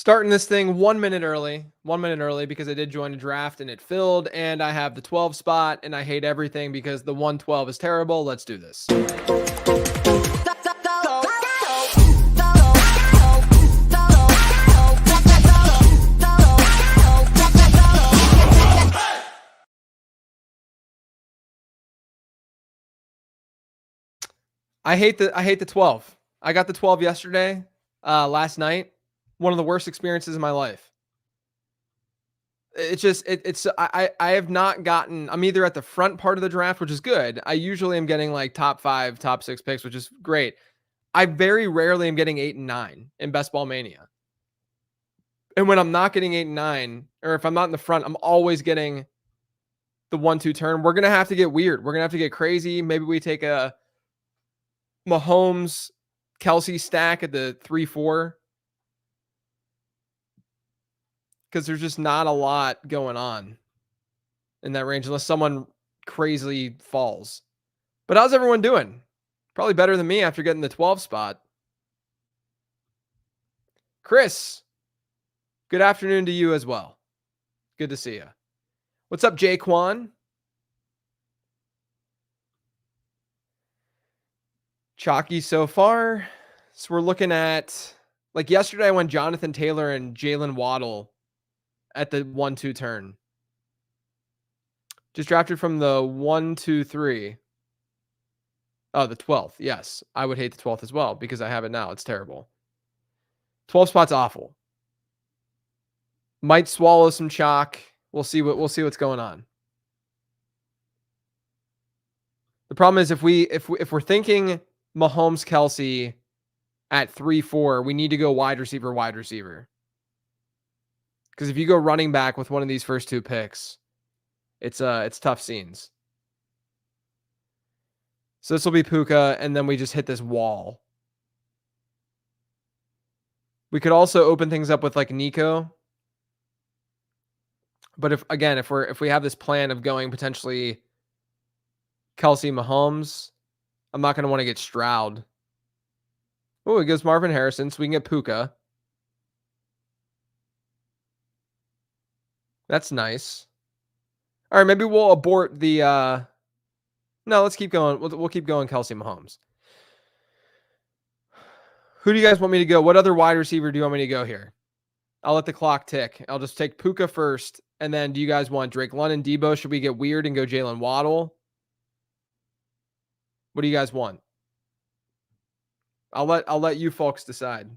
Starting this thing 1 minute early, 1 minute early because I did join a draft and it filled, and I have the 12 spot, and I hate everything because the 112 is terrible. Let's do this. I hate the 12. I got the 12 yesterday, last night. One of the worst experiences of my life. I have not gotten. I'm either at the front part of the draft, which is good. I usually am getting like top 5, top 6 picks, which is great. I very rarely am getting 8 and 9 in Best Ball Mania. And when I'm not getting 8 and 9, or if I'm not in the front, I'm always getting the 1-2 turn. We're gonna have to get weird. We're gonna have to get crazy. Maybe we take a Mahomes Kelsey stack at the 3-4. Because there's just not a lot going on in that range unless someone crazily falls. But how's everyone doing? Probably better than me after getting the 12 spot. Chris, good afternoon to you as well. Good to see you. What's up, Jaquan? Chalky so far. So we're looking at, like yesterday, I went Jonathan Taylor and Jalen Waddle at the 1-2 turn. Just drafted from the 1-2-3. Oh, the 12th. Yes. I would hate the 12th as well because I have it now. It's terrible. 12 spot's awful. Might swallow some chalk. We'll see what's going on. The problem is if we're thinking Mahomes Kelsey at 3-4, we need to go wide receiver. Because if you go running back with one of these first two picks, it's tough scenes. So this will be Puka, and then we just hit this wall. We could also open things up with like Nico. But if we have this plan of going potentially Kelsey Mahomes, I'm not going to want to get Stroud. Oh, it goes Marvin Harrison, so we can get Puka. That's nice. All right, maybe we'll abort the no, let's keep going. We'll keep going Kelsey Mahomes. Who do you guys want me to go? What other wide receiver do you want me to go here? I'll let the clock tick. I'll just take Puka first. And then do you guys want Drake London, Debo? Should we get weird and go Jalen Waddle? What do you guys want? I'll let you folks decide.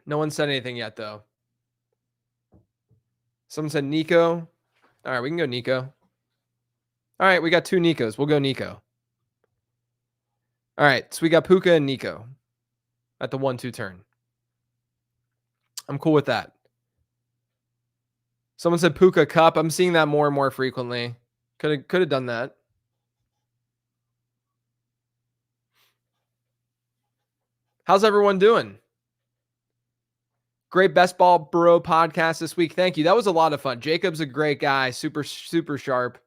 No one said anything yet, though. Someone said Nico. All right, we can go Nico. All right, we got 2 Nicos. We'll go Nico. All right, so we got Puka and Nico at the 1-2 turn. I'm cool with that. Someone said Puka Cup. I'm seeing that more and more frequently. Could have done that. How's everyone doing? Great Best Ball Bro podcast this week. Thank you. That was a lot of fun. Jacob's a great guy. Super sharp.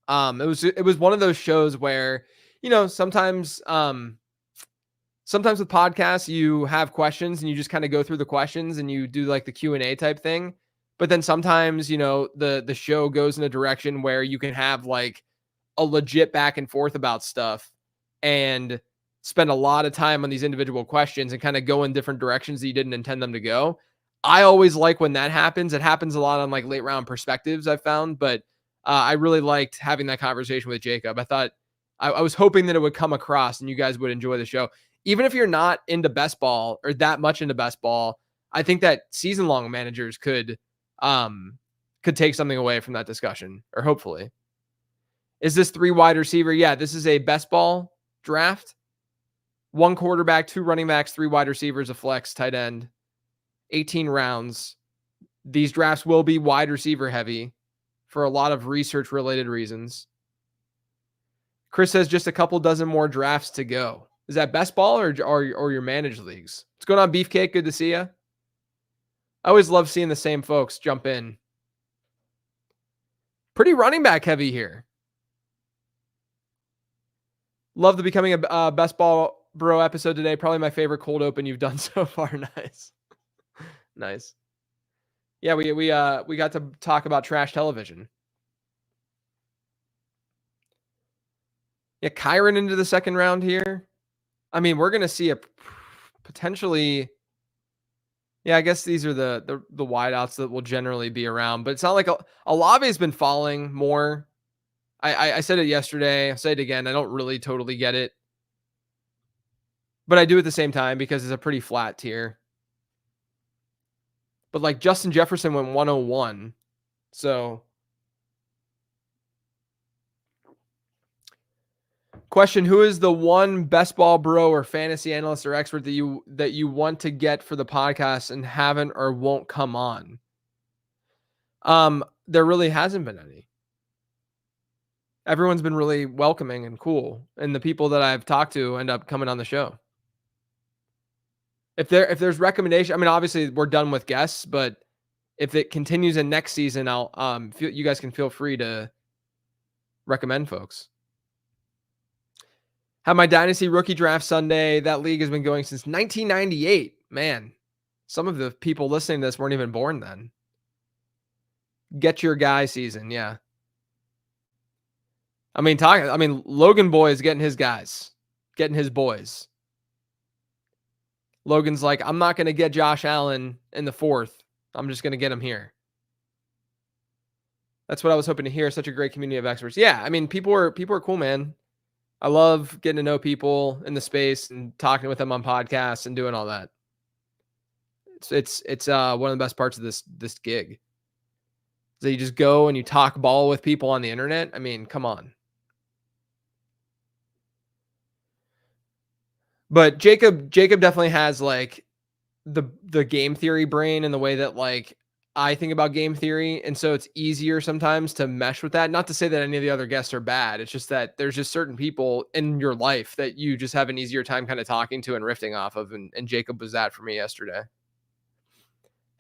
It was one of those shows where, sometimes with podcasts, you have questions and you just kind of go through the questions and you do like the Q&A type thing. But then sometimes, the show goes in a direction where you can have like a legit back and forth about stuff and spend a lot of time on these individual questions and kind of go in different directions that you didn't intend them to go. I always like when that happens. It happens a lot on like late round perspectives I've found, but I really liked having that conversation with Jacob. I thought I was hoping that it would come across and you guys would enjoy the show. Even if you're not into best ball or that much into best ball, I think that season long managers could take something away from that discussion, or hopefully. Is this 3 wide receiver? Yeah, this is a best ball draft. 1 quarterback, 2 running backs, 3 wide receivers, a flex, tight end, 18 rounds. These drafts will be wide receiver heavy for a lot of research related reasons. Chris says just a couple dozen more drafts to go. Is that best ball or your managed leagues? What's going on, Beefcake? Good to see you. I always love seeing the same folks jump in. Pretty running back heavy here. Love the becoming a best ball bro episode today. Probably my favorite cold open you've done so far. Nice. Nice. Yeah, we got to talk about trash television. Yeah, Kyron into the second round here. I mean, we're gonna see a potentially. Yeah, I guess these are the wideouts that will generally be around, but it's not like Olave has been falling more. I said it yesterday. I'll say it again. I don't really totally get it, but I do at the same time because it's a pretty flat tier. But like Justin Jefferson went 101, so. Question: who is the one best ball bro or fantasy analyst or expert that you want to get for the podcast and haven't or won't come on? There really hasn't been any. Everyone's been really welcoming and cool, and the people that I've talked to end up coming on the show. If there's recommendation, I mean, obviously we're done with guests, but if it continues in next season, I'll you guys can feel free to recommend folks. Had my dynasty rookie draft Sunday. That league has been going since 1998. Man, some of the people listening to this weren't even born then. Get your guy season, yeah. I mean, Logan Boy is getting his guys, getting his boys. Logan's like, I'm not going to get Josh Allen in the fourth. I'm just going to get him here. That's what I was hoping to hear. Such a great community of experts. Yeah, I mean, people are cool, man. I love getting to know people in the space and talking with them on podcasts and doing all that. It's one of the best parts of this gig. So you just go and you talk ball with people on the internet. I mean, come on. But Jacob definitely has like the game theory brain in the way that like I think about game theory, and so it's easier sometimes to mesh with that. Not to say that any of the other guests are bad. It's just that there's just certain people in your life that you just have an easier time kind of talking to and riffing off of, and Jacob was that for me yesterday.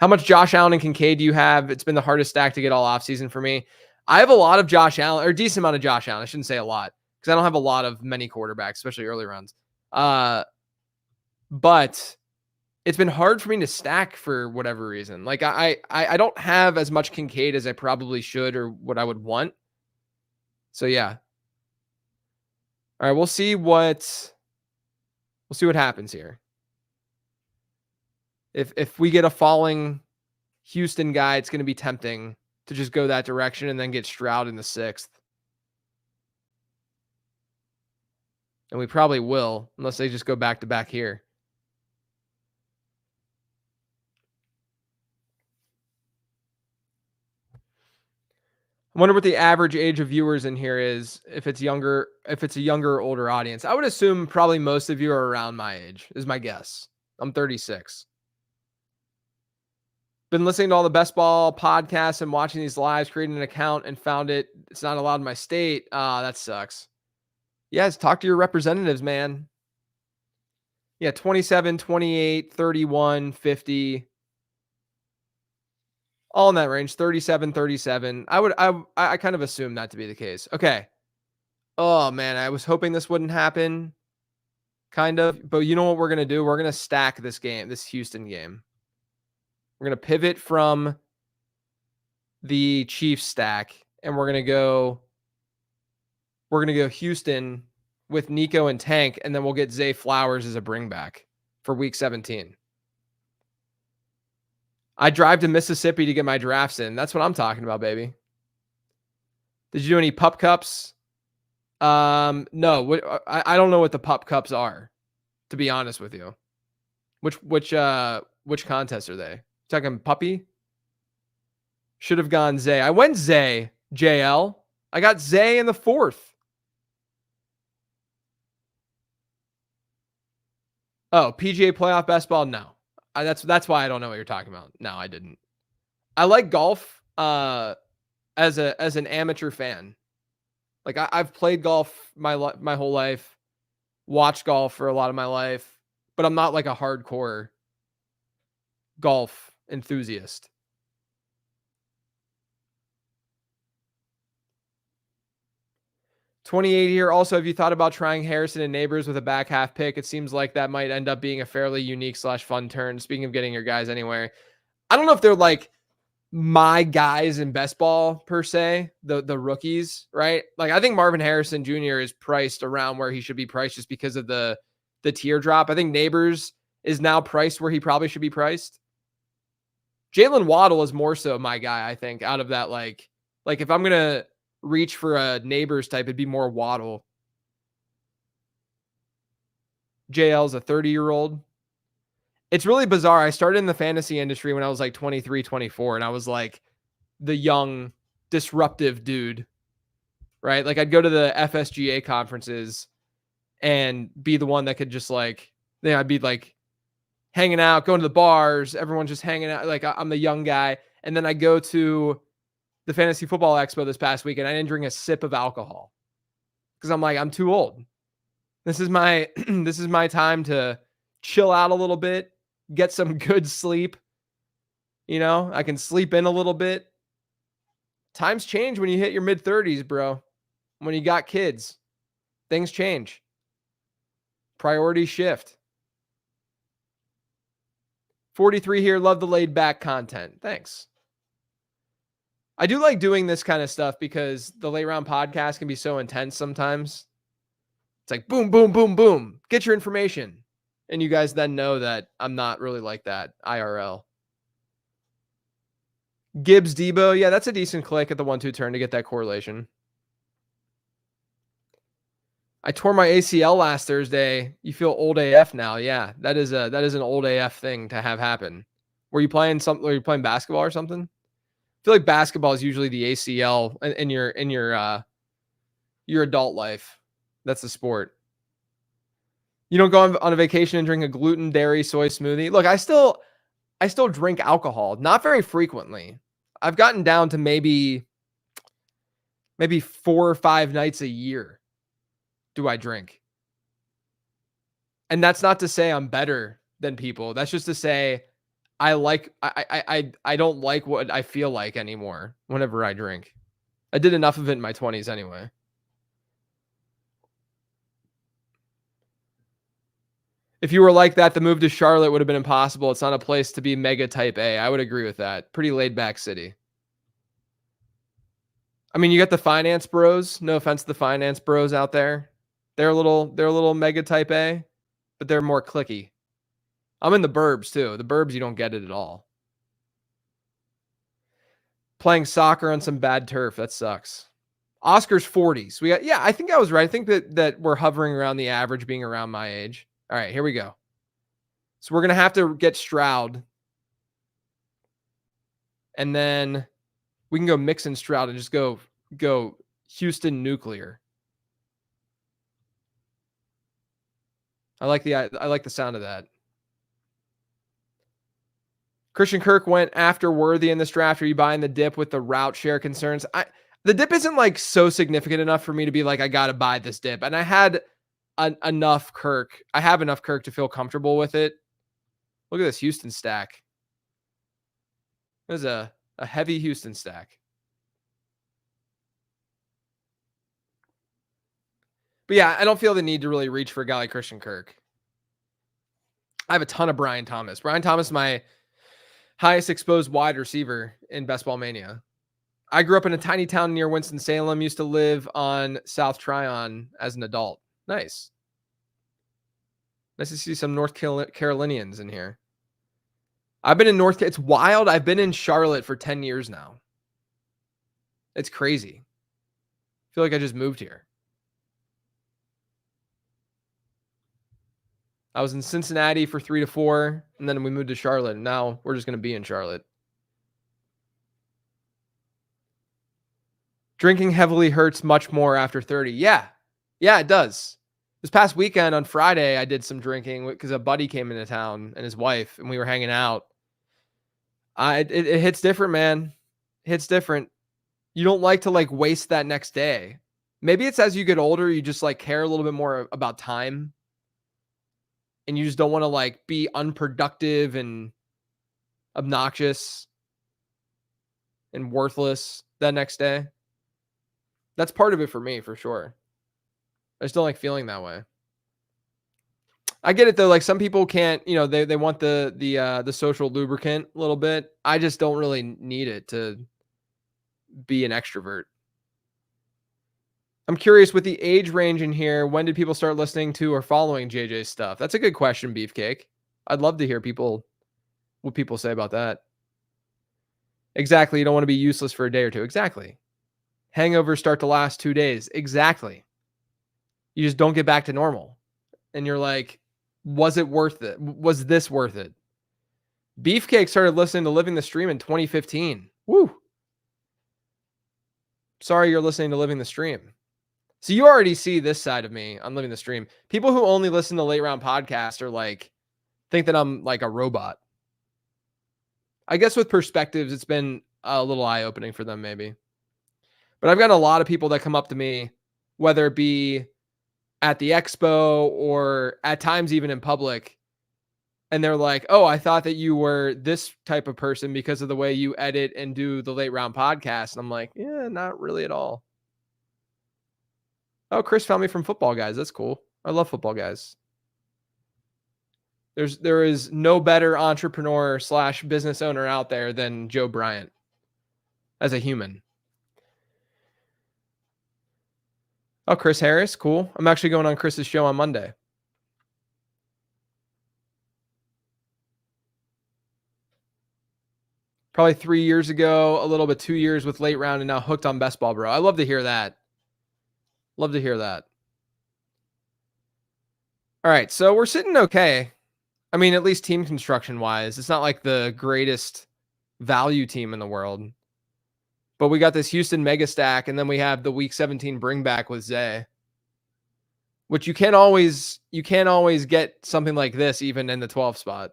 How much Josh Allen and Kincaid do you have? It's been the hardest stack to get all offseason for me. I have a lot of Josh Allen, or a decent amount of Josh Allen. I shouldn't say a lot, because I don't have a lot of many quarterbacks, especially early rounds. But it's been hard for me to stack for whatever reason. Like I don't have as much Kincaid as I probably should or what I would want. So yeah. All right, we'll see what happens here. If we get a falling Houston guy, it's going to be tempting to just go that direction and then get Stroud in the 6th. And we probably will, unless they just go back to back here. I wonder what the average age of viewers in here is, if it's a younger or older audience. I would assume probably most of you are around my age, is my guess. I'm 36. Been listening to all the best ball podcasts and watching these lives, creating an account and found it's not allowed in my state. That sucks. Yes, talk to your representatives, man. Yeah, 27, 28, 31, 50. All in that range, 37, 37. I kind of assume that to be the case. Okay. Oh man, I was hoping this wouldn't happen. Kind of. But you know what we're going to do? We're going to stack this game, this Houston game. We're going to pivot from the Chiefs stack, and we're going to go Houston with Nico and Tank, and then we'll get Zay Flowers as a bringback for week 17. I drive to Mississippi to get my drafts in. That's what I'm talking about, baby. Did you do any pup cups? No. I don't know what the pup cups are, to be honest with you. Which contests are they? Talking puppy? Should have gone Zay. I went Zay, JL. I got Zay in the 4th. Oh, PGA playoff best ball? No. That's why I don't know what you're talking about. No, I didn't. I like golf as an amateur fan. Like I've played golf my whole life, watched golf for a lot of my life, but I'm not like a hardcore golf enthusiast. 28 here. Also, have you thought about trying Harrison and Neighbors with a back half pick? It seems like that might end up being a fairly unique / fun turn. Speaking of getting your guys anywhere, I don't know if they're like my guys in best ball per se, the rookies, right? Like I think Marvin Harrison Jr. is priced around where he should be priced just because of the teardrop. I think Neighbors is now priced where he probably should be priced. Jalen Waddle is more so my guy, I think, out of that like if I'm gonna reach for a Neighbors type, it'd be more Waddle. JL's a 30-year-old. It's really bizarre. I started in the fantasy industry when I was like 23, 24, and I was like the young, disruptive dude, right? Like I'd go to the FSGA conferences and be the one that could just like, I'd be like hanging out, going to the bars, everyone's just hanging out. Like I'm the young guy. And then I go to the Fantasy Football Expo this past week and I didn't drink a sip of alcohol because I'm like, I'm too old. This is my this is my time to chill out a little bit, get some good sleep. You know, I can sleep in a little bit. Times change when you hit your mid 30s, bro. When you got kids, things change. Priorities shift. 43 here. Love the laid back content. Thanks. I do like doing this kind of stuff because the late round podcast can be so intense sometimes. It's like boom, boom, boom, boom. Get your information. And you guys then know that I'm not really like that IRL. Gibbs Debo. Yeah, that's a decent click at the 1-2 turn to get that correlation. I tore my ACL last Thursday. You feel old AF now. Yeah, that is an old AF thing to have happen. Were you playing something? Were you playing basketball or something? I feel like basketball is usually the ACL in your adult life. That's the sport. You don't go on a vacation and drink a gluten, dairy, soy smoothie. Look, I still drink alcohol, not very frequently. I've gotten down to maybe 4 or 5 nights a year do I drink. And that's not to say I'm better than people. That's just to say I don't like what I feel like anymore whenever I drink. I did enough of it in my 20s anyway. If you were like that, the move to Charlotte would have been impossible. It's not a place to be mega type A. I would agree with that. Pretty laid back city. I mean, you got the finance bros. No offense to the finance bros out there. They're a little mega type A, but they're more clicky. I'm in the burbs too. The burbs, you don't get it at all. Playing soccer on some bad turf. That sucks. Oscar's 40s. I think I was right. I think that we're hovering around the average being around my age. All right, here we go. So we're going to have to get Stroud. And then we can go Mixon Stroud and just go Houston Nuclear. I like the sound of that. Christian Kirk went after Worthy in this draft. Are you buying the dip with the route share concerns? The dip isn't like so significant enough for me to be like, I got to buy this dip. And I had enough Kirk. I have enough Kirk to feel comfortable with it. Look at this Houston stack. There's a heavy Houston stack. But yeah, I don't feel the need to really reach for a guy like Christian Kirk. I have a ton of Brian Thomas. Brian Thomas is my highest exposed wide receiver in Best Ball Mania. I grew up in a tiny town near Winston-Salem, used to live on South Tryon as an adult. Nice. Nice to see some North Carolinians in here. I've been in it's wild. I've been in Charlotte for 10 years now. It's crazy. I feel like I just moved here. I was in Cincinnati for 3 to 4, and then we moved to Charlotte, and now we're just going to be in Charlotte. Drinking heavily hurts much more after 30. Yeah, it does. This past weekend on Friday, I did some drinking because a buddy came into town and his wife, and we were hanging out. It hits different, man. It hits different. You don't like to like waste that next day. Maybe it's as you get older, you just like care a little bit more about time. And you just don't want to like be unproductive and obnoxious and worthless that next day. That's part of it for me, for sure. I just don't like feeling that way. I get it though. Like some people can't, they want the social lubricant a little bit. I just don't really need it to be an extrovert. I'm curious with the age range in here, when did people start listening to or following JJ's stuff? That's a good question, Beefcake. I'd love to hear what people say about that. Exactly. You don't want to be useless for a day or two. Exactly. Hangovers start to last 2 days. Exactly. You just don't get back to normal. And you're like, was it worth it? Was this worth it? Beefcake started listening to Living the Stream in 2015. Woo. Sorry you're listening to Living the Stream. So you already see this side of me on Living the Stream. People who only listen to Late Round Podcast are like, think that I'm like a robot. I guess with perspectives, it's been a little eye-opening for them maybe. But I've got a lot of people that come up to me, whether it be at the expo or at times even in public, and they're like, oh, I thought that you were this type of person because of the way you edit and do the Late Round Podcast. And I'm like, yeah, not really at all. Oh, Chris found me from Football Guys. That's cool. I love Football Guys. There is no better entrepreneur / business owner out there than Joe Bryant as a human. Oh, Chris Harris. Cool. I'm actually going on Chris's show on Monday. Probably 3 years ago, a little bit 2 years with Late Round, and now hooked on Best Ball Bro. I love to hear that. Love to hear that. All right, so we're sitting okay. I mean, at least team construction wise, it's not like the greatest value team in the world. But we got this Houston mega stack, and then we have the week 17 bring back with Zay, which you can't always get something like this even in the 12 spot.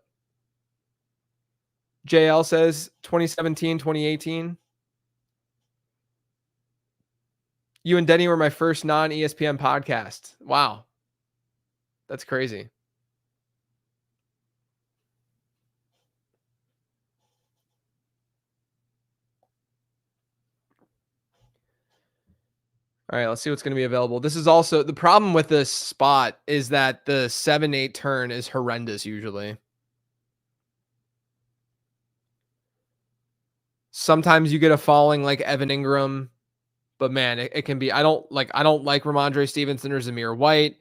JL says 2017, 2018. You and Denny were my first non-ESPN podcast. Wow. That's crazy. All right, let's see what's going to be available. This is also the problem with this spot is that the 7-8 turn is horrendous usually. Sometimes you get a falling like Evan Ingram, but man, it can be. I don't like Ramondre Stevenson or Zamir White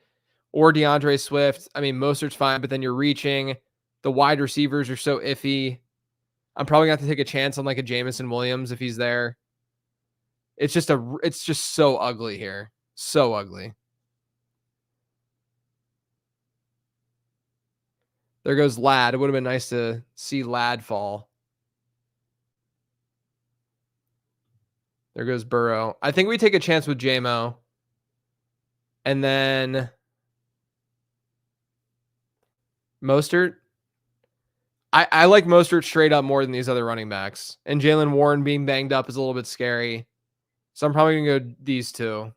or DeAndre Swift. I mean, Mostert's fine, but then you're reaching. The wide receivers are so iffy. I'm probably going to have to take a chance on like a Jamison Williams if he's there. It's just so ugly here. So ugly. There goes Ladd. It would have been nice to see Ladd fall. There goes Burrow. I think we take a chance with JMO. And then Mostert. I like Mostert straight up more than these other running backs. And Jalen Warren being banged up is a little bit scary. So I'm probably going to go these two.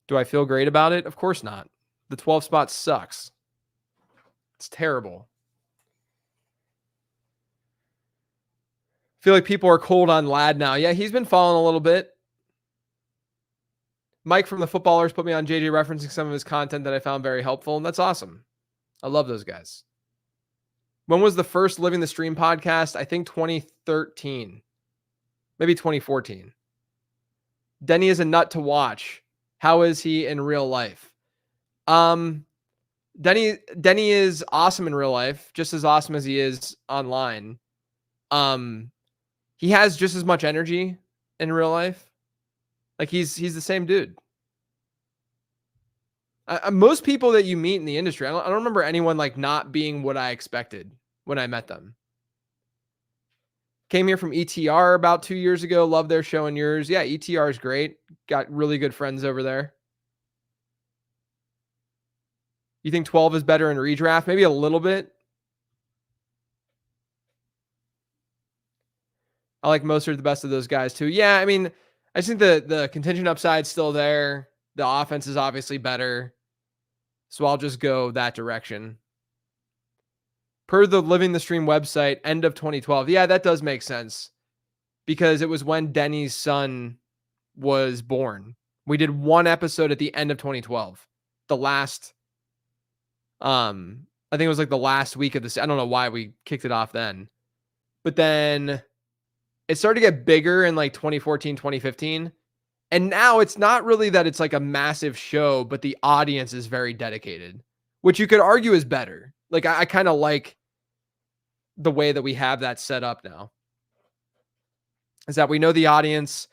Do I feel great about it? Of course not. The 12 spot sucks. It's terrible. I feel like people are cold on Ladd now. Yeah, he's been falling a little bit. Mike from the Footballers put me on JJ referencing some of his content that I found very helpful, and that's awesome. I love those guys. When was the first Living the Stream podcast? I think 2013. Maybe 2014. Denny is a nut to watch. How is he in real life? Denny is awesome in real life, just as awesome as he is online. He has just as much energy in real life. Like he's the same dude. Most people that you meet in the industry, I don't remember anyone like not being what I expected when I met them. Came here from ETR about 2 years ago. Love their show and yours. Yeah, ETR is great. Got really good friends over there. You think 12 is better in redraft? Maybe a little bit. I like Mostert the best of those guys too. Yeah, I mean, I just think the contingent upside's still there. The offense is obviously better. So I'll just go that direction. Per the Living the Stream website, end of 2012. Yeah, that does make sense. Because it was when Denny's son was born. We did one episode at the end of 2012. The last, I think it was like the last week of this. I don't know why we kicked it off then, but then it started to get bigger in like 2014, 2015. And now it's not really that it's like a massive show, but the audience is very dedicated, which you could argue is better. Like I kind of like the way that we have that set up now. Is that we know the audience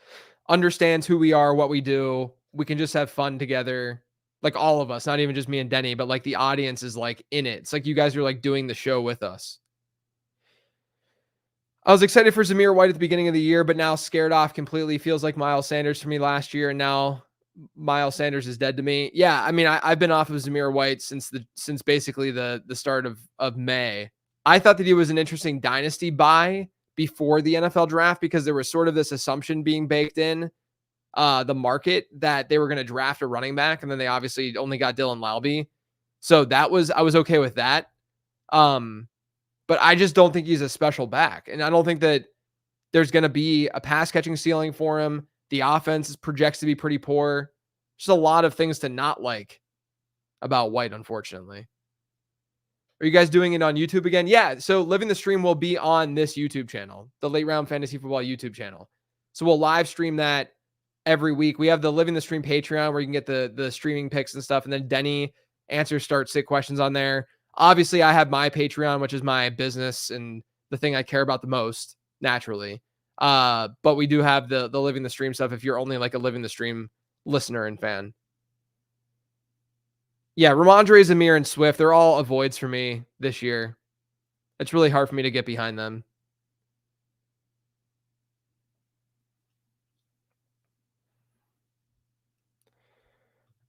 understands who we are, what we do. We can just have fun together. Like all of us, not even just me and Denny, but like the audience is like in it. It's like you guys are like doing the show with us. I was excited for Zamir White at the beginning of the year, but now scared off completely. Feels like Miles Sanders for me last year, and now Miles Sanders is dead to me. Yeah, I mean, I've been off of Zamir White since basically the start of May. I thought that he was an interesting dynasty buy before the NFL draft because there was sort of this assumption being baked in the market that they were going to draft a running back, and then they obviously only got Dylan Laube. So I was okay with that. But I just don't think he's a special back. And I don't think that there's going to be a pass catching ceiling for him. The offense projects to be pretty poor. Just a lot of things to not like about White, unfortunately. Are you guys doing it on YouTube again? Yeah. So Living the Stream will be on this YouTube channel, the Late Round Fantasy Football YouTube channel. So we'll live stream that every week. We have the Living the Stream Patreon where you can get the streaming picks and stuff. And then Denny answers start sit questions on there. Obviously, I have my Patreon, which is my business and the thing I care about the most, naturally. But we do have the Living the Stream stuff if you're only like a Living the Stream listener and fan. Yeah, Ramondre, Zamir, and Swift, they're all avoids for me this year. It's really hard for me to get behind them.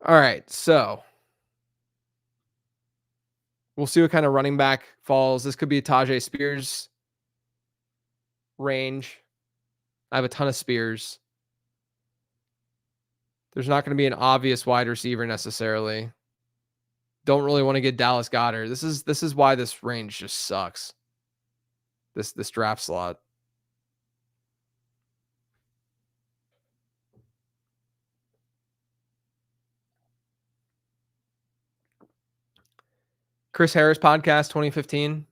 All right, so we'll see what kind of running back falls. This could be Tajay Spears range. I have a ton of Spears. There's not going to be an obvious wide receiver necessarily. Don't really want to get Dallas Goedert. This is why this range just sucks. This draft slot. Chris Harris podcast 2015.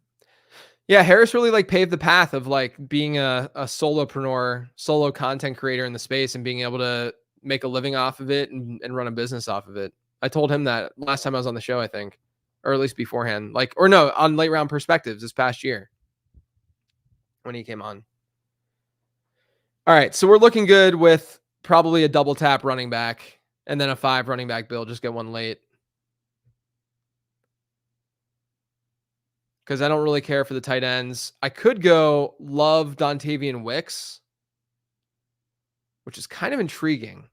Yeah, Harris really like paved the path of like being a solopreneur, solo content creator in the space and being able to make a living off of it and run a business off of it. I told him that last time I was on the show, I think, or at least beforehand, like, or no, on Late Round Perspectives this past year when he came on. All right, so we're looking good with probably a double tap running back and then a 5 running back build. Just get one late. Because I don't really care for the tight ends. I could go Love Dontavian Wicks, which is kind of intriguing.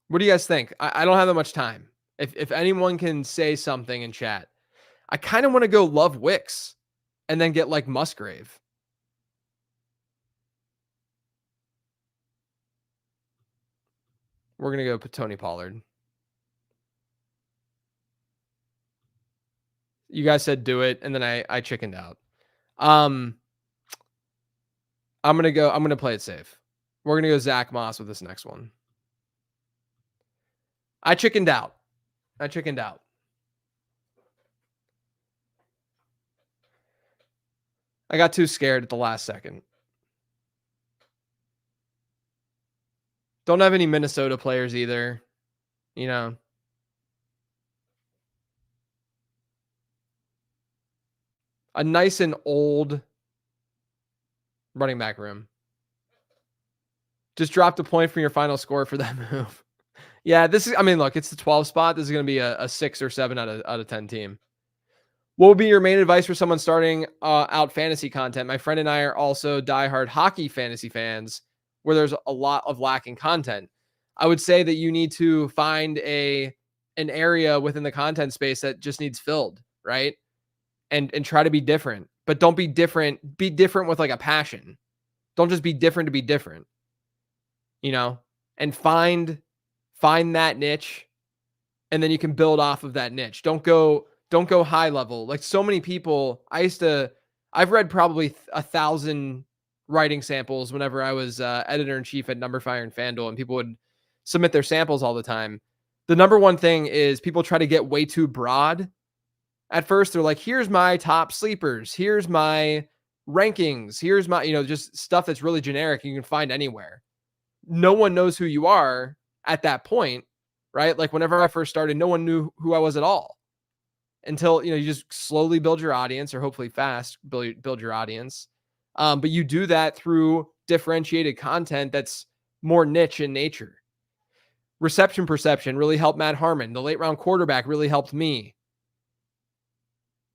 What do you guys think? I don't have that much time. If anyone can say something in chat, I kind of want to go Love Wicks and then get like Musgrave. We're going to go Tony Pollard. You guys said do it, and then I chickened out. I'm going to play it safe. We're going to go Zach Moss with this next one. I chickened out. I got too scared at the last second. Don't have any Minnesota players either. You know. A nice and old running back room. Just dropped a point from your final score for that move. Yeah, this is, I mean, look, it's the 12 spot. This is going to be a 6 or 7 out of 10 team. What would be your main advice for someone starting out fantasy content? My friend and I are also diehard hockey fantasy fans where there's a lot of lacking content. I would say that you need to find an area within the content space that just needs filled, right? And try to be different, but don't be different. Be different with like a passion. Don't just be different to be different, you know, and find that niche and then you can build off of that niche. Don't go high level. Like so many people, I've read probably 1,000 writing samples whenever I was editor in chief at Number Fire and FanDuel, and people would submit their samples all the time. The number one thing is people try to get way too broad. At first, they're like, here's my top sleepers, here's my rankings, here's my, just stuff that's really generic you can find anywhere. No one knows who you are at that point, right? Like whenever I first started, no one knew who I was at all until, you just slowly build your audience, or hopefully fast build your audience. But you do that through differentiated content that's more niche in nature. Reception perception really helped Matt Harmon. The late round quarterback really helped me.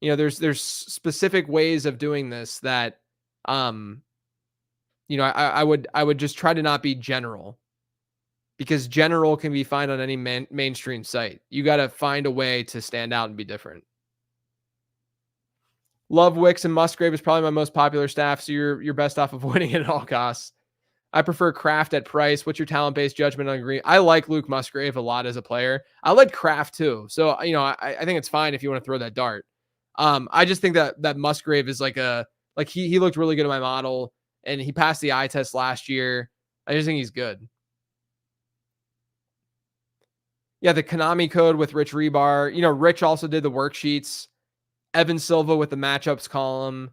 There's specific ways of doing this that, I would just try to not be general, because general can be found on any mainstream site. You got to find a way to stand out and be different. Love Wicks and Musgrave is probably my most popular staff, so you're best off avoiding it at all costs. I prefer Kraft at Price. What's your talent-based judgment on Green? I like Luke Musgrave a lot as a player. I like Kraft too. So, I think it's fine if you want to throw that dart. I just think that Musgrave is he looked really good in my model, and he passed the eye test last year. I just think he's good. Yeah, the Konami code with Rich Rebar. Rich also did the worksheets. Evan Silva with the matchups column.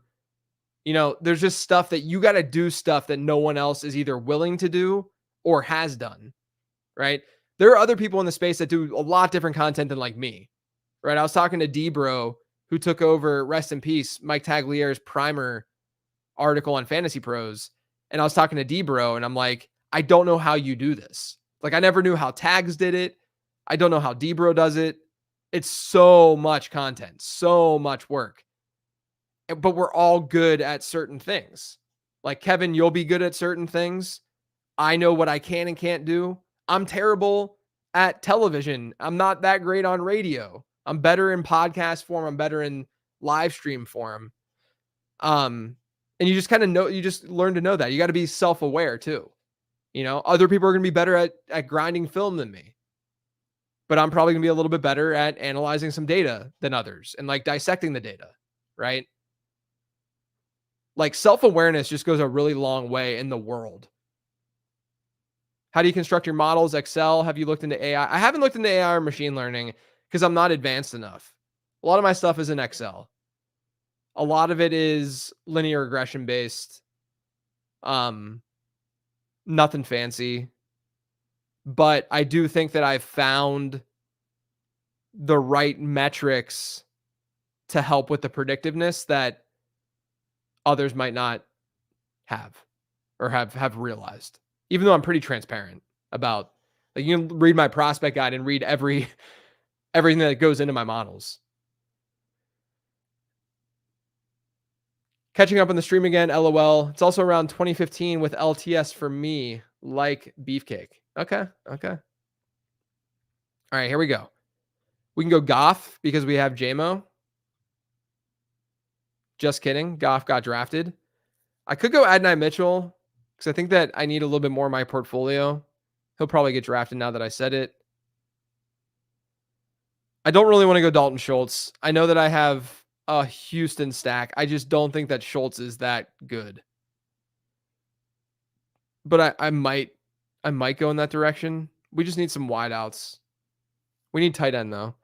There's just stuff that you got to do, stuff that no one else is either willing to do or has done, right? There are other people in the space that do a lot different content than like me, right? I was talking to D-Bro, who took over, rest in peace, Mike Taglier's primer article on Fantasy Pros. And I was talking to D-Bro, and I'm like, I don't know how you do this. Like, I never knew how Tags did it. I don't know how D-Bro does it. It's so much content, so much work. But we're all good at certain things. Like, Kevin, you'll be good at certain things. I know what I can and can't do. I'm terrible at television. I'm not that great on radio. I'm better in podcast form. I'm better in live stream form. And you just kind of know, you just learn to know that. You got to be self-aware too. Other people are going to be better at grinding film than me. But I'm probably going to be a little bit better at analyzing some data than others and like dissecting the data, right? Like, self-awareness just goes a really long way in the world. How do you construct your models? Excel? Have you looked into AI? I haven't looked into AI or machine learning because I'm not advanced enough. A lot of my stuff is in Excel. A lot of it is linear regression based. Nothing fancy. But I do think that I've found the right metrics to help with the predictiveness that others might not have or have realized, even though I'm pretty transparent about, like, you can read my prospect guide and read everything that goes into my models. Catching up on the stream again, LOL. It's also around 2015 with LTS for me, like Beefcake. Okay. All right, here we go. We can go Goff because we have JMO. Just kidding. Goff got drafted. I could go Adonai Mitchell because I think that I need a little bit more in my portfolio. He'll probably get drafted now that I said it. I don't really want to go Dalton Schultz. I know that I have a Houston stack. I just don't think that Schultz is that good. But I might go in that direction. We just need some wideouts. We need tight end though.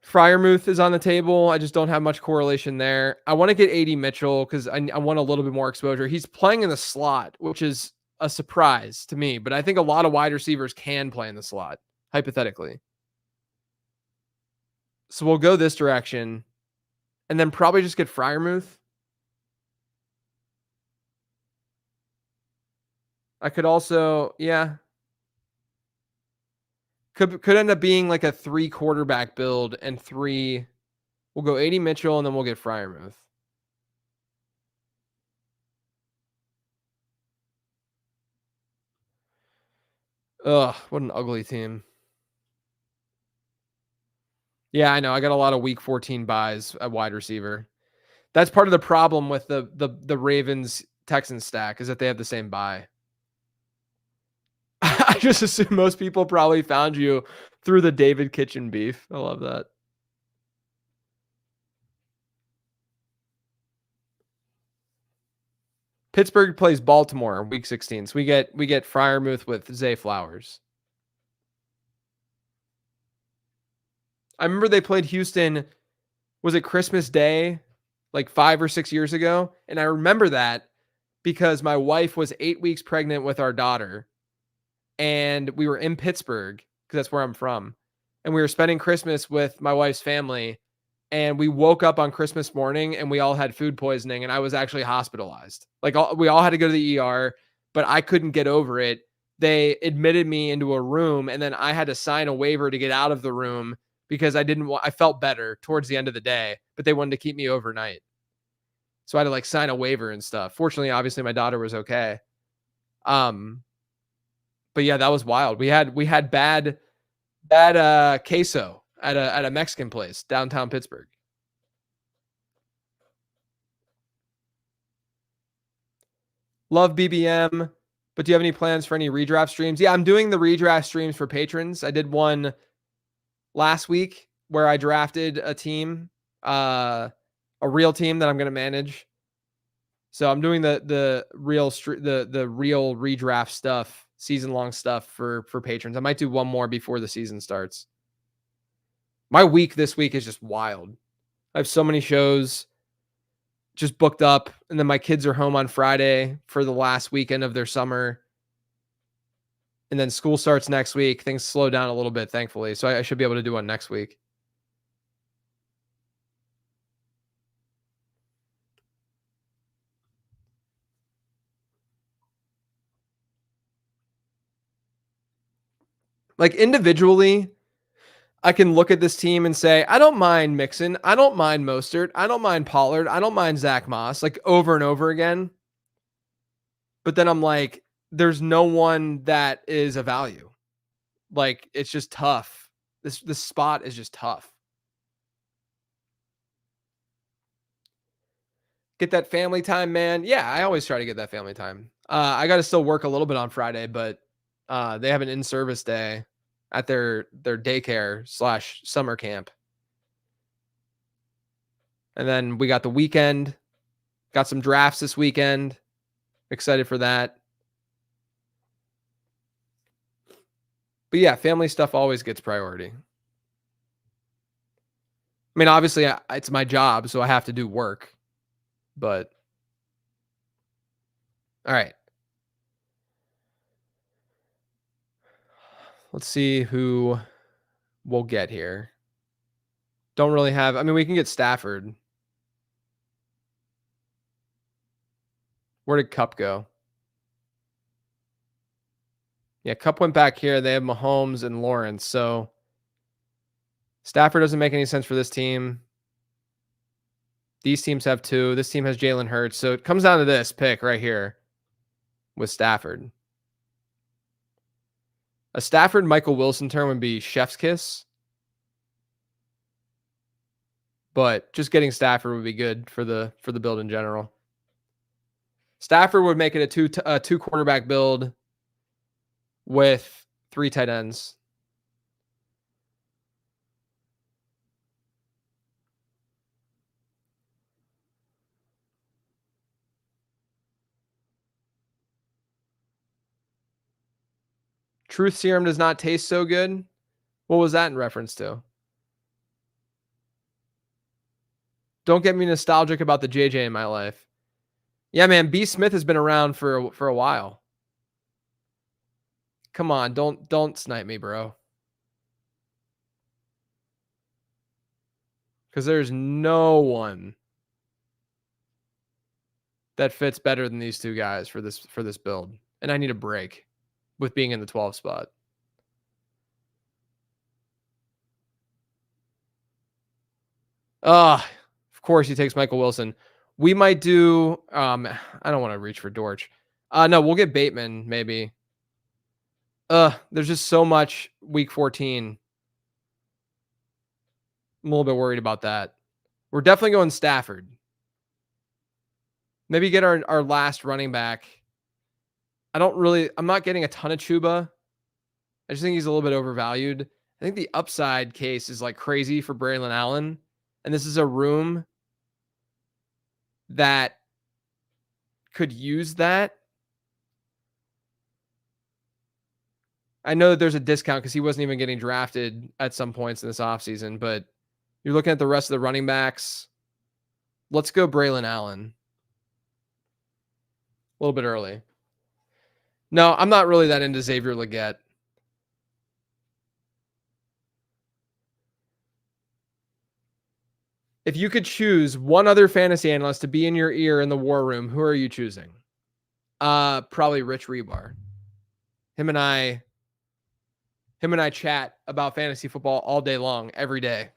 Fryermuth is on the table. I just don't have much correlation there. I want to get AD Mitchell because I want a little bit more exposure. He's playing in the slot, which is a surprise to me, but I think a lot of wide receivers can play in the slot, hypothetically. So we'll go this direction and then probably just get Fryermuth. I could also, yeah. Could end up being like a 3 quarterback build and 3. We'll go AD Mitchell and then we'll get Fryermuth. Ugh, what an ugly team. Yeah, I know. I got a lot of week 14 buys at wide receiver. That's part of the problem with the Ravens Texans stack is that they have the same buy. I just assume most people probably found you through the David Kitchen beef. I love that. Pittsburgh plays Baltimore week 16. So we get Freiermuth with Zay Flowers. I remember they played Houston, was it Christmas Day, like 5 or 6 years ago? And I remember that because my wife was 8 weeks pregnant with our daughter, and we were in Pittsburgh because that's where I'm from. And we were spending Christmas with my wife's family. And we woke up on Christmas morning and we all had food poisoning, and I was actually hospitalized. Like we all had to go to the ER, but I couldn't get over it. They admitted me into a room, and then I had to sign a waiver to get out of the room because I felt better towards the end of the day, but they wanted to keep me overnight. So I had to like sign a waiver and stuff. Fortunately, obviously my daughter was okay. Um, but yeah, that was wild. We had bad queso at a Mexican place downtown Pittsburgh. Love BBM, but do you have any plans for any redraft streams? Yeah, I'm doing the redraft streams for patrons. I did one last week where I drafted a team, a real team that I'm going to manage. So I'm doing the real the real redraft stuff, season long stuff for patrons. I might do one more before the season starts. My week this week is just wild. I have so many shows just booked up, and then my kids are home on Friday for the last weekend of their summer. And then school starts next week. Things slow down a little bit, thankfully. So I should be able to do one next week. Like individually, I can look at this team and say, I don't mind Mixon. I don't mind Mostert. I don't mind Pollard. I don't mind Zach Moss, like over and over again. But then I'm like, there's no one that is a value. Like it's just tough. This spot is just tough. Get that family time, man. Yeah, I always try to get that family time. I got to still work a little bit on Friday, but they have an in-service day at their daycare / summer camp. And then we got the weekend, got some drafts this weekend. Excited for that. But yeah, family stuff always gets priority. I mean, obviously it's my job, so I have to do work, but all right. Let's see who we'll get here. Don't really have, I mean, we can get Stafford. Where did Cup go? Yeah, Cup went back here. They have Mahomes and Lawrence. So Stafford doesn't make any sense for this team. These teams have two. This team has Jalen Hurts. So it comes down to this pick right here with Stafford. A Stafford Michael Wilson turn would be chef's kiss. But just getting Stafford would be good for the build in general. Stafford would make it a two quarterback build with 3 tight ends. Truth serum does not taste so good. What was that in reference to? Don't get me nostalgic about the JJ in my life. Yeah, man, B. Smith has been around for a while. Come on, don't snipe me, bro. Because there's no one that fits better than these two guys for this build. And I need a break with being in the 12 spot. Of course he takes Michael Wilson. We might do I don't want to reach for Dortch. No, we'll get Bateman maybe. There's just so much week 14. I'm a little bit worried about that. We're definitely going Stafford. Maybe get our last running back. I'm not getting a ton of Chuba. I just think he's a little bit overvalued. I think the upside case is like crazy for Braylon Allen. And this is a room that could use that. I know that there's a discount because he wasn't even getting drafted at some points in this offseason, but you're looking at the rest of the running backs. Let's go Braylon Allen. A little bit early. No, I'm not really that into Xavier Legette. If you could choose one other fantasy analyst to be in your ear in the war room, who are you choosing? Probably Rich Rebar. Him and I chat about fantasy football all day long, every day.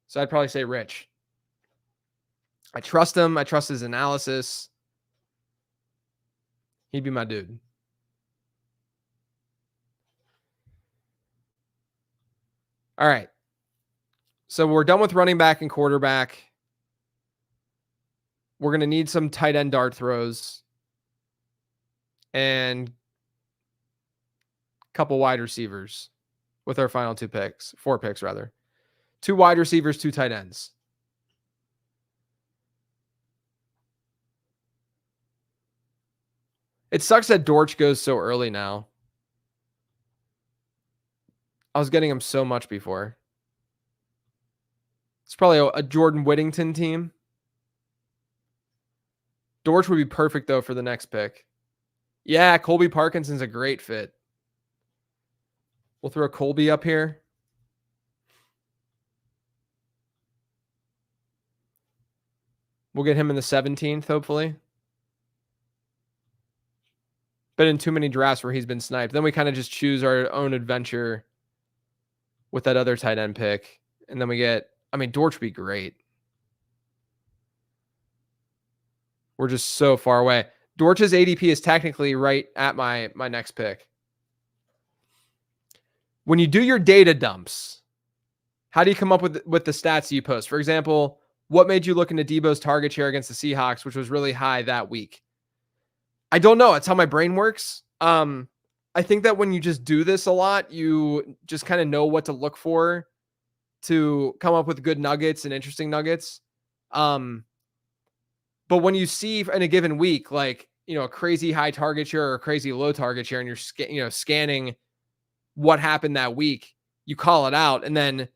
So I'd probably say Rich. I trust him. I trust his analysis. He'd be my dude. All right. So we're done with running back and quarterback. We're going to need some tight end dart throws and a couple wide receivers with our final 4 picks rather. 2 wide receivers, 2 tight ends. It sucks that Dortch goes so early now. I was getting him so much before. It's probably a Jordan Whittington team. Dortch would be perfect, though, for the next pick. Yeah, Colby Parkinson's a great fit. We'll throw Colby up here. We'll get him in the 17th, hopefully. Been in too many drafts where he's been sniped. Then we kind of just choose our own adventure with that other tight end pick. And then we get, Dortch would be great. We're just so far away. Dortch's ADP is technically right at my next pick. When you do your data dumps, how do you come up with the stats you post? For example, what made you look into Debo's target share against the Seahawks, which was really high that week? I don't know. It's how my brain works. I think that when you just do this a lot, you just kind of know what to look for to come up with good nuggets and interesting nuggets. But when you see in a given week, like, a crazy high target share or a crazy low target share, and you're scanning what happened that week, you call it out. And then,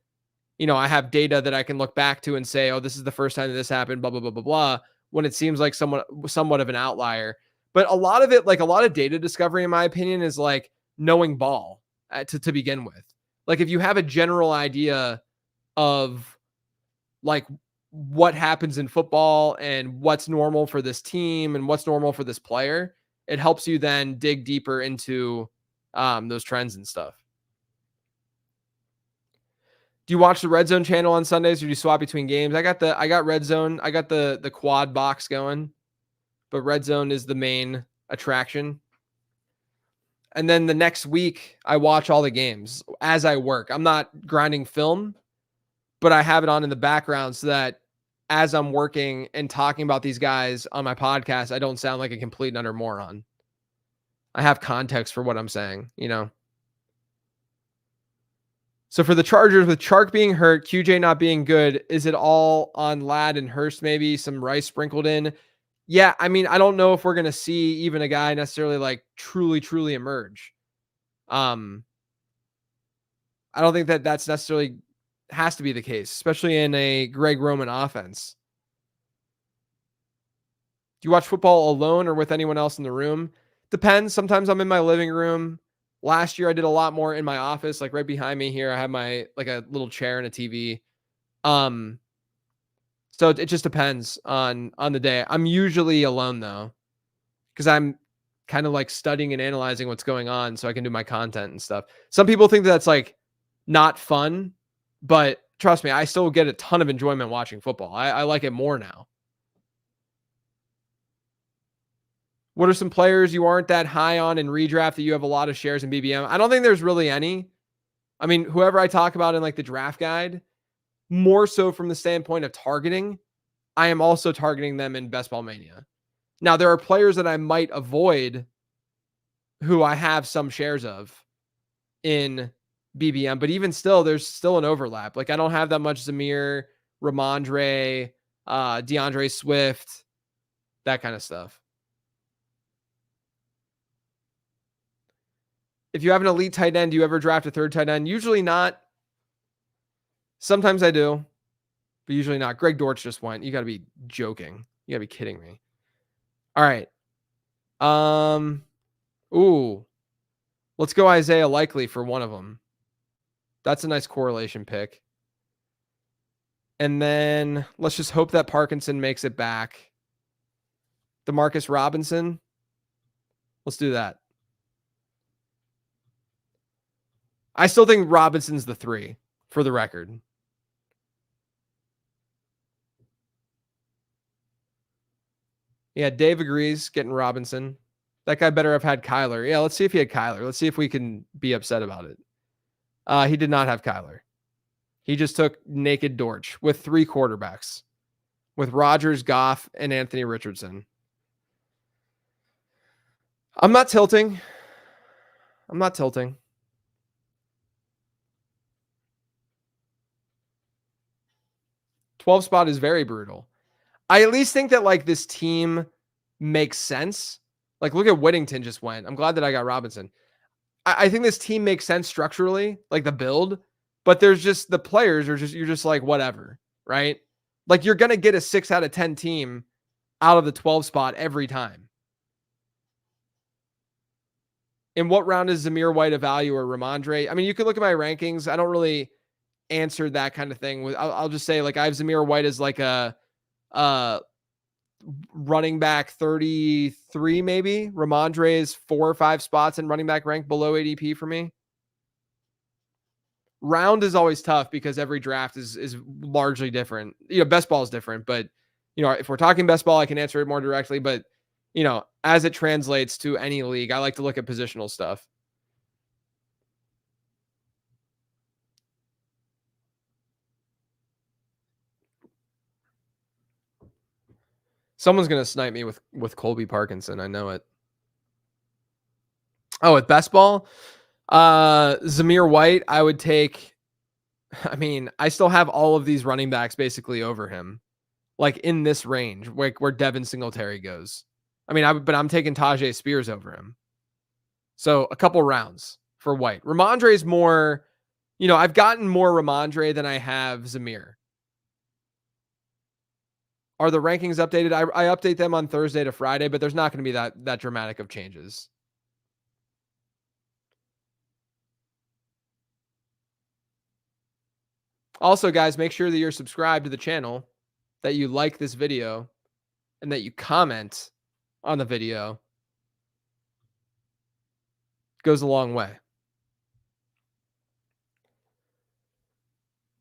I have data that I can look back to and say, oh, this is the first time that this happened, blah, blah, blah, blah, blah, when it seems like somewhat of an outlier. But a lot of it, like a lot of data discovery, in my opinion, is like knowing ball to begin with. Like if you have a general idea of like what happens in football and what's normal for this team and what's normal for this player, it helps you then dig deeper into those trends and stuff. Do you watch the Red Zone channel on Sundays, or do you swap between games? I got Red Zone. I got the quad box going, but Red Zone is the main attraction. And then the next week, I watch all the games as I work. I'm not grinding film, but I have it on in the background so that as I'm working and talking about these guys on my podcast, I don't sound like a complete and utter moron. I have context for what I'm saying, So for the Chargers, with Chark being hurt, QJ not being good, is it all on Ladd and Hurst, maybe some Rice sprinkled in? Yeah, I don't know if we're going to see even a guy necessarily like truly emerge. I don't think that that's necessarily has to be the case, especially in a Greg Roman offense. Do you watch football alone or with anyone else in the room? Depends. Sometimes I'm in my living room. Last year I did a lot more in my office, like right behind me here. I have my like a little chair and a TV. So it just depends on the day. I'm usually alone though, because I'm kind of like studying and analyzing what's going on so I can do my content and stuff. Some people think that's like not fun, but trust me, I still get a ton of enjoyment watching football. I like it more now. What are some players you aren't that high on in redraft that you have a lot of shares in BBM? I don't think there's really any. Whoever I talk about in like the draft guide, more so from the standpoint of targeting, I am also targeting them in Best Ball Mania. Now, there are players that I might avoid who I have some shares of in BBM, but even still, there's still an overlap. Like I don't have that much Zamir, Ramondre, DeAndre Swift, that kind of stuff. If you have an elite tight end, do you ever draft a third tight end? Usually not. Sometimes I do, but usually not. Greg Dortch just went. You got to be joking. You got to be kidding me. All right. Ooh. Let's go Isaiah Likely for one of them. That's a nice correlation pick. And then let's just hope that Parkinson makes it back. DeMarcus Robinson. Let's do that. I still think Robinson's the 3 for the record. Yeah, Dave agrees getting Robinson. That guy better have had Kyler. Yeah, let's see if he had Kyler. Let's see if we can be upset about it. He did not have Kyler. He just took naked Dortch with 3 quarterbacks, with Rodgers, Goff, and Anthony Richardson. I'm not tilting. 12 spot is very brutal. I at least think that like this team makes sense. Like look at Whittington just went. I'm glad that I got Robinson. I think this team makes sense structurally, like the build, but there's just the players are just, you're just like, whatever, right? Like you're going to get a 6 out of 10 team out of the 12 spot every time. In what round is Zamir White a value or Ramondre? I mean, you can look at my rankings. I don't really answer that kind of thing. I'll just say like I have Zamir White as like a running back 33 maybe. Ramondre is 4 or 5 spots in running back rank below ADP for me. Round is always tough because every draft is largely different. You know, best ball is different, but you know, if we're talking best ball, I can answer it more directly. But you know, as it translates to any league, I like to look at positional stuff. Someone's gonna snipe me with Colby Parkinson. I know it. Oh, with best ball, Zamir White, I would take. I mean, I still have all of these running backs basically over him, like in this range, where Devin Singletary goes. I mean, but I'm taking Tajay Spears over him. So a couple rounds for White. Ramondre is more, you know, I've gotten more Ramondre than I have Zamir. Are the rankings updated? I update them on Thursday to Friday, but there's not going to be that dramatic of changes. Also, guys, make sure that you're subscribed to the channel, that you like this video, and that you comment on the video. It goes a long way.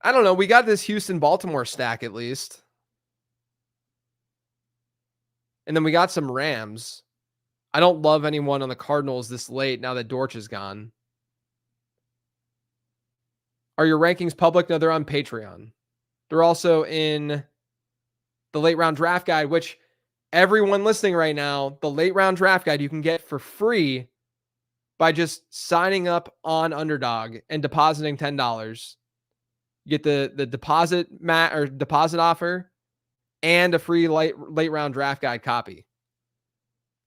I don't know. We got this Houston-Baltimore stack at least. And then we got some Rams. I don't love anyone on the Cardinals this late now that Dortch is gone. Are your rankings public? No, they're on Patreon. They're also in the late round draft guide, which everyone listening right now, the late round draft guide you can get for free by just signing up on Underdog and depositing $10. You get the deposit offer and a free late round draft guide copy.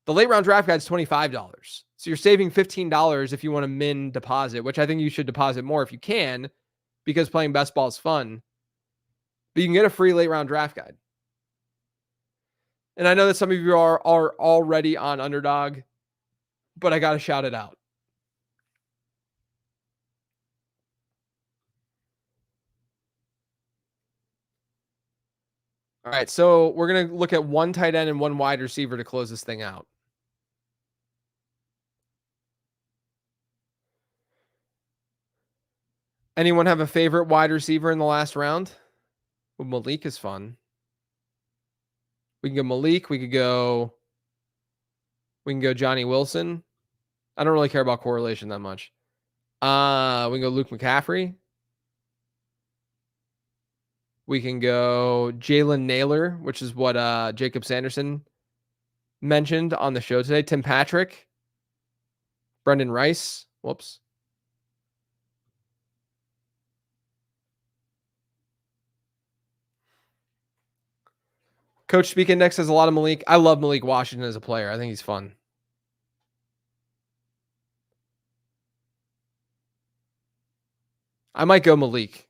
The late round draft guide is $25. So you're saving $15 if you want to min deposit, which I think you should deposit more if you can, because playing best ball is fun. But you can get a free late round draft guide. And I know that some of you are already on Underdog, but I got to shout it out. All right, so we're going to look at one tight end and one wide receiver to close this thing out. Anyone have a favorite wide receiver in the last round? Well, Malik is fun. We can go Malik. We can go Johnny Wilson. I don't really care about correlation that much. We can go Luke McCaffrey. We can go Jalen Naylor, which is what Jacob Sanderson mentioned on the show today. Tim Patrick. Brendan Rice. Whoops. Coach Speak Index has a lot of Malik. I love Malik Washington as a player. I think he's fun. I might go Malik.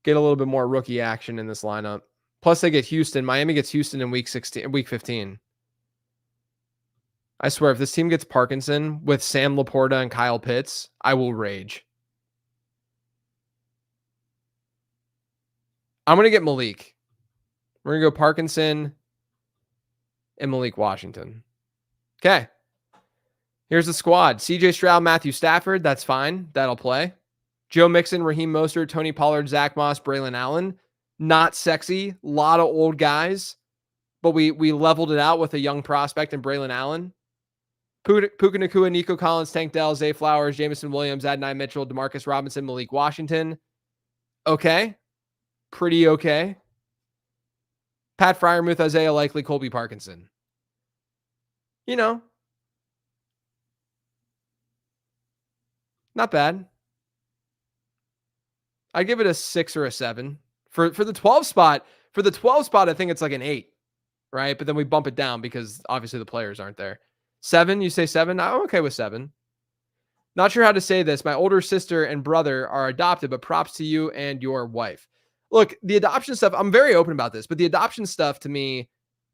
Get a little bit more rookie action in this lineup. Plus, they get Houston. Miami gets Houston in week 15. I swear, if this team gets Parkinson with Sam Laporta and Kyle Pitts, I will rage. I'm going to get Malik. We're going to go Parkinson and Malik Washington. Okay. Here's the squad. CJ Stroud, Matthew Stafford. That's fine. That'll play. Joe Mixon, Raheem Mostert, Tony Pollard, Zach Moss, Braylon Allen. Not sexy. A lot of old guys. But we leveled it out with a young prospect in Braylon Allen. Puka Nacua, Nico Collins, Tank Dell, Zay Flowers, Jameson Williams, Adonai Mitchell, Demarcus Robinson, Malik Washington. Okay. Pretty okay. Pat Freiermuth, Isaiah Likely, Colby Parkinson. You know. Not bad. I'd give it a 6 or a 7. For the 12 spot, I think it's like an 8. Right? But then we bump it down because obviously the players aren't there. 7, you say 7? I'm okay with 7. Not sure how to say this. My older sister and brother are adopted, but props to you and your wife. Look, the adoption stuff, I'm very open about this, but the adoption stuff to me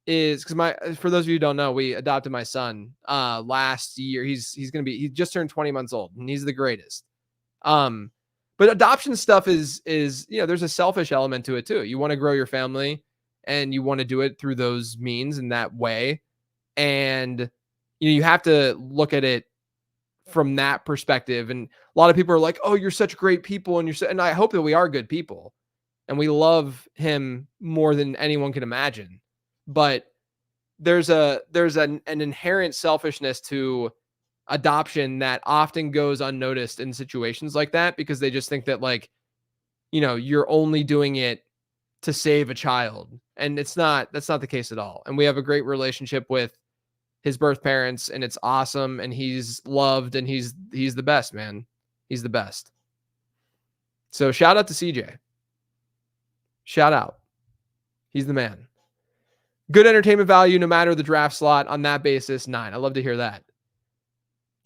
is because for those of you who don't know, we adopted my son last year. He just turned 20 months old and he's the greatest. But adoption stuff is, there's a selfish element to it too. You want to grow your family and you want to do it through those means in that way. And you have to look at it from that perspective. And a lot of people are like, oh, you're such great people. And I hope that we are good people and we love him more than anyone can imagine. But there's an inherent selfishness to adoption that often goes unnoticed in situations like that, because they just think that you're only doing it to save a child. And that's not the case at all. And we have a great relationship with his birth parents and it's awesome. And he's loved and he's the best, man. He's the best. So shout out to CJ. Shout out. He's the man. Good entertainment value, no matter the draft slot. On that basis, 9. I love to hear that.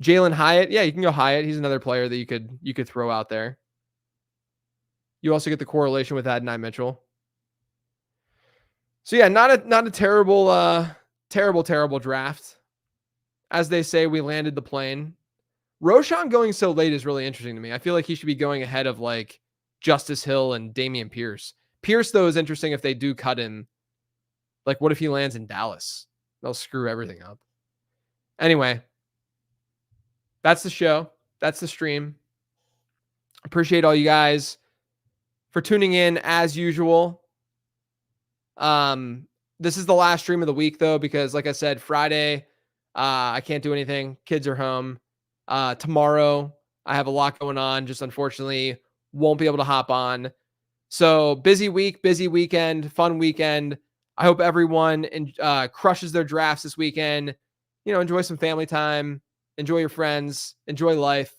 Jalen Hyatt. Yeah, you can go Hyatt. He's another player that you could throw out there. You also get the correlation with Adonai Mitchell. So yeah, not a terrible draft. As they say, we landed the plane. Roshan going so late is really interesting to me. I feel like he should be going ahead of Justice Hill and Damian Pierce. Pierce, though, is interesting if they do cut him. What if he lands in Dallas? They'll screw everything up. Anyway, that's the show. That's the stream. Appreciate all you guys for tuning in as usual. This is the last stream of the week, though, because like I said, Friday, I can't do anything. Kids are home. Tomorrow, I have a lot going on. Just unfortunately, won't be able to hop on. So busy week, busy weekend, fun weekend. I hope everyone crushes their drafts this weekend. Enjoy some family time. Enjoy your friends. Enjoy life.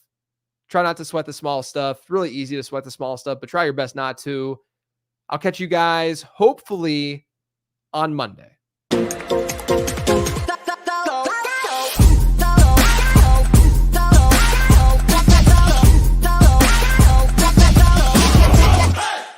Try not to sweat the small stuff. Really easy to sweat the small stuff, but try your best not to. I'll catch you guys hopefully on Monday.